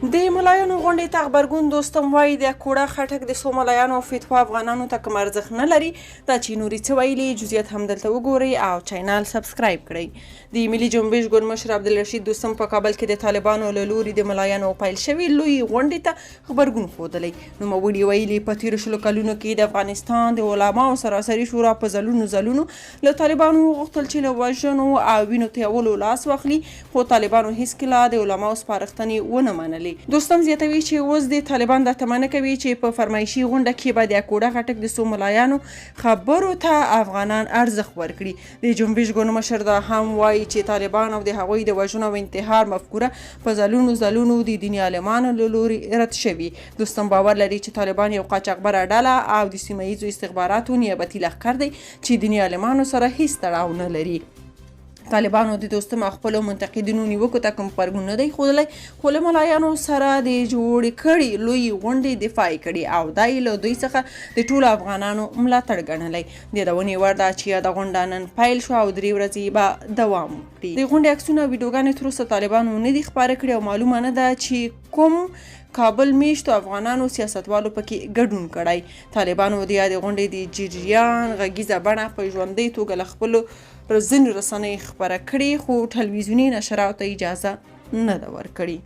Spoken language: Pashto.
د ملایانو غونډې ته غبرګون دوستم وایي د کوړه خټک د څو ملایانو فتوا افغانانو ته کوم ارزښت نه لري. دا چې نورې څه ویلي جزئیات همدلته وګورئ او چینل سبسکرایب کړئ. د ملي جنبش ګوند مشر عبدالرشید دوستم په کابل کې د طالبانو له لوري د ملایانو پیل شوي لوی غونډې ته غبرګون ښودلی. نوموړي ویلي په تېرو 20 کلونو کې د افغانستان د علماو سراسري شورا په ځلونو له طالبانو وغوښتل چې له وژنو او وینو تویولو لاس واخلي، خو طالبانو هیڅکله د علماو سپارښتنې ونه منلې. دوستم زیاتوي چې اوس د طالبان دا تمه نه کوي چې په فرمایشي غونډه کې به د کوړه خټک د څو ملایانو خبرو ته افغانان ارزښت ورکړي. د جنبش ګوند مشر دا هم وایي چې طالبان او د هغوی د وژنو او انتحار مفکوره په ځلونو د دیني عالمانو له لوري رد شوي. دوستم باور لري چې طالبان یو قاچاقبره ډله او د سیمه ییزو استخباراتو نیابتي لښکر دی چې دیني عالمانو سره هیڅ تړاو نه لري. طالبانو د دوستم خپلو منتقدینو نیوکو ته کوم غبرګون نه دی ښودلی، خو له ملایانو سره د جوړې کړي لوی غونډې دفاع یې کړي او دا یې له دوی څخه د ټولو افغانانو ملاتړ ګڼلی. د یادونې وړ ده چې یاده غونډه نن پیل شوه او 3 ورځې به دوام وکړي. د غونډې عکسونه او ویډیوګانې تر اوسه طالبانو نه دي خپاره کړي او معلومه نه ده چې کوم کابل میشتو افغانانو سیاستوالو پکې ګډون کړی. طالبانو د یادې غونډې د جریان غږیزه بڼه په ژوندۍ توګه له خپلو ځینو رسنیو خپره کړې، خو ټلویزیوني نشراتو ته اجازه نه ده ورکړې.